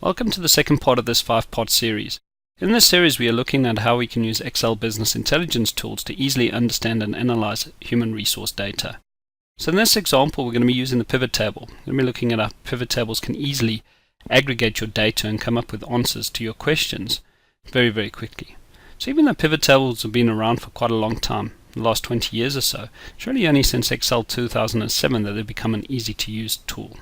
Welcome to the second part of this 5-part series. In this series we are looking at how we can use Excel business intelligence tools to easily understand and analyze human resource data. So in this example we're going to be using the pivot table. We're going to be looking at how pivot tables can easily aggregate your data and come up with answers to your questions very quickly. So even though pivot tables have been around for quite a long time, the last 20 years or so, it's really only since Excel 2007 that they've become an easy to use tool.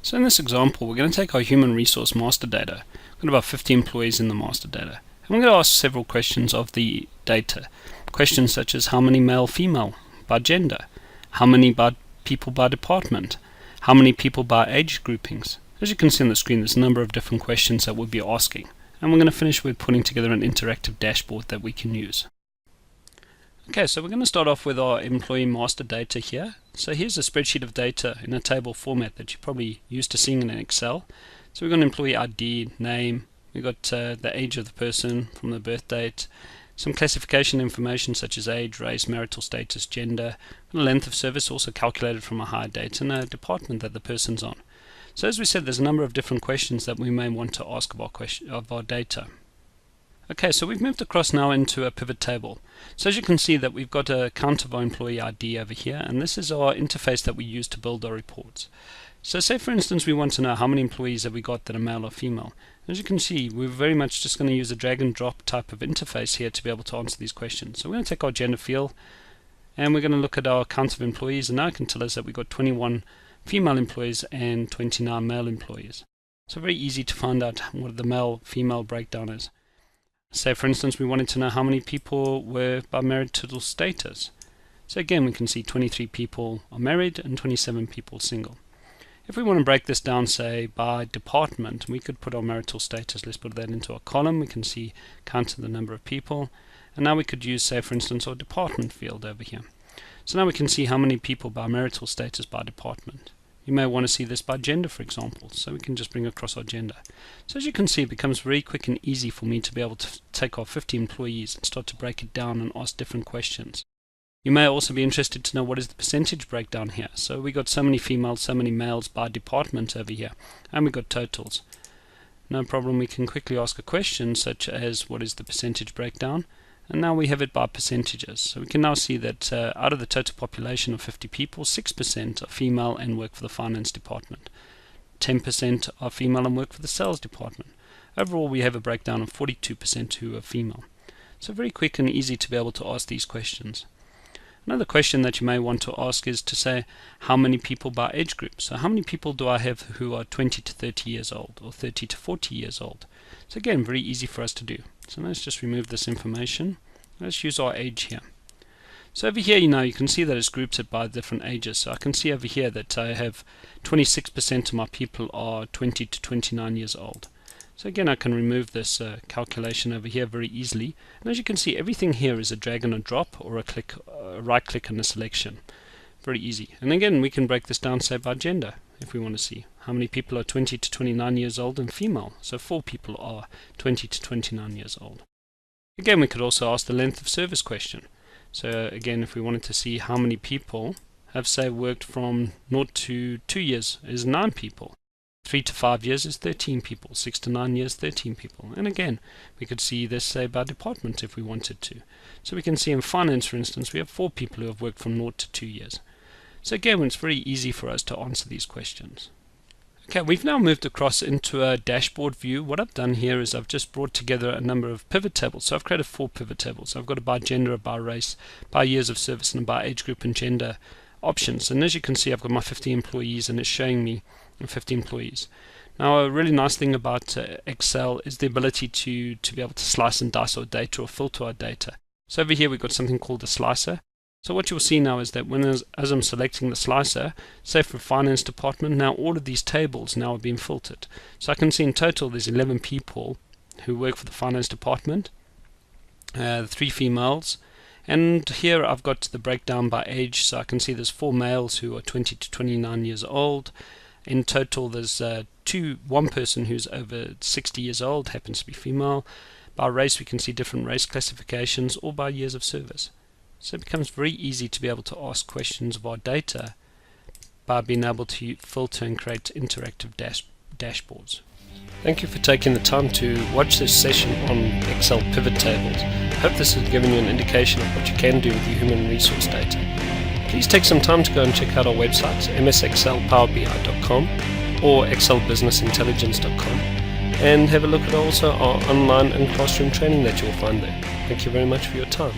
So in this example, we're going to take our human resource master data. We've got about 50 employees in the master data. And we're going to ask several questions of the data. Questions such as how many male, female by gender, how many people by department, how many people by age groupings. As you can see on the screen, there's a number of different questions that we'll be asking. And we're going to finish with putting together an interactive dashboard that we can use. Okay, so we're going to start off with our employee master data here. So here's a spreadsheet of data in a table format that you're probably used to seeing in Excel. So we've got an employee ID, name, we've got the age of the person from the birth date, some classification information such as age, race, marital status, gender, and a length of service also calculated from a hire date, and a department that the person's on. So as we said, there's a number of different questions that we may want to ask of our data. Okay, so we've moved across now into a pivot table. So as you can see that we've got a count of our employee ID over here, and this is our interface that we use to build our reports. So say for instance we want to know how many employees have we got that are male or female. As you can see, we're very much just going to use a drag and drop type of interface here to be able to answer these questions. So we're going to take our gender field and we're going to look at our count of employees, and now it can tell us that we've got 21 female employees and 29 male employees. So very easy to find out what the male-female breakdown is. Say for instance we wanted to know how many people were by marital status. So again we can see 23 people are married and 27 people single. If we want to break this down say by department, we could put our marital status, let's put that into a column, we can see count the number of people, and now we could use say for instance our department field over here. So now we can see how many people by marital status by department. You may want to see this by gender, for example, so we can just bring across our gender. So as you can see, it becomes very quick and easy for me to be able to take our 50 employees and start to break it down and ask different questions. You may also be interested to know what is the percentage breakdown here. So we got so many females, so many males by department over here, and we got totals. No problem, we can quickly ask a question such as what is the percentage breakdown, and now we have it by percentages. So we can now see that out of the total population of 50 people, 6% are female and work for the finance department. 10% are female and work for the sales department. Overall we have a breakdown of 42% who are female. So very quick and easy to be able to ask these questions. Another question that you may want to ask is to say how many people by age group. So how many people do I have who are 20 to 30 years old or 30 to 40 years old? So again, very easy for us to do. So let's just remove this information. Let's use our age here. So over here you can see that it's grouped it by different ages. So I can see over here that I have 26% of my people are 20 to 29 years old. So again I can remove this calculation over here very easily, and as you can see everything here is a drag and a drop or a right click and a selection. Very easy. And again we can break this down say by gender if we want to see how many people are 20 to 29 years old and female. So 4 people are 20 to 29 years old. Again we could also ask the length of service question. So again if we wanted to see how many people have say worked from 0 to 2 years is 9 people. 3 to 5 years is 13 people, 6 to 9 years 13 people, and again we could see this say by department if we wanted to. So we can see in finance for instance we have 4 people who have worked from 0 to 2 years. So again it's very easy for us to answer these questions. Okay, we've now moved across into a dashboard view. What I've done here is I've just brought together a number of pivot tables. So I've created 4 pivot tables. So I've got a by gender, a by race, by years of service, and a by age group and gender options. And as you can see I've got my 50 employees and it's showing me 50 employees. Now a really nice thing about Excel is the ability to be able to slice and dice our data or filter our data. So over here we've got something called a slicer. So what you'll see now is that as I'm selecting the slicer, say for finance department, now all of these tables now are being filtered. So I can see in total there's 11 people who work for the finance department, 3 females, and here I've got the breakdown by age. So I can see there's 4 males who are 20 to 29 years old. In total there's one person who's over 60 years old, happens to be female. By race we can see different race classifications, or by years of service. So it becomes very easy to be able to ask questions of our data by being able to filter and create interactive dashboards. Thank you for taking the time to watch this session on Excel PivotTables. I hope this has given you an indication of what you can do with your human resource data. Please take some time to go and check out our websites, msexcelpowerbi.com or excelbusinessintelligence.com, and have a look at also our online and classroom training that you'll find there. Thank you very much for your time.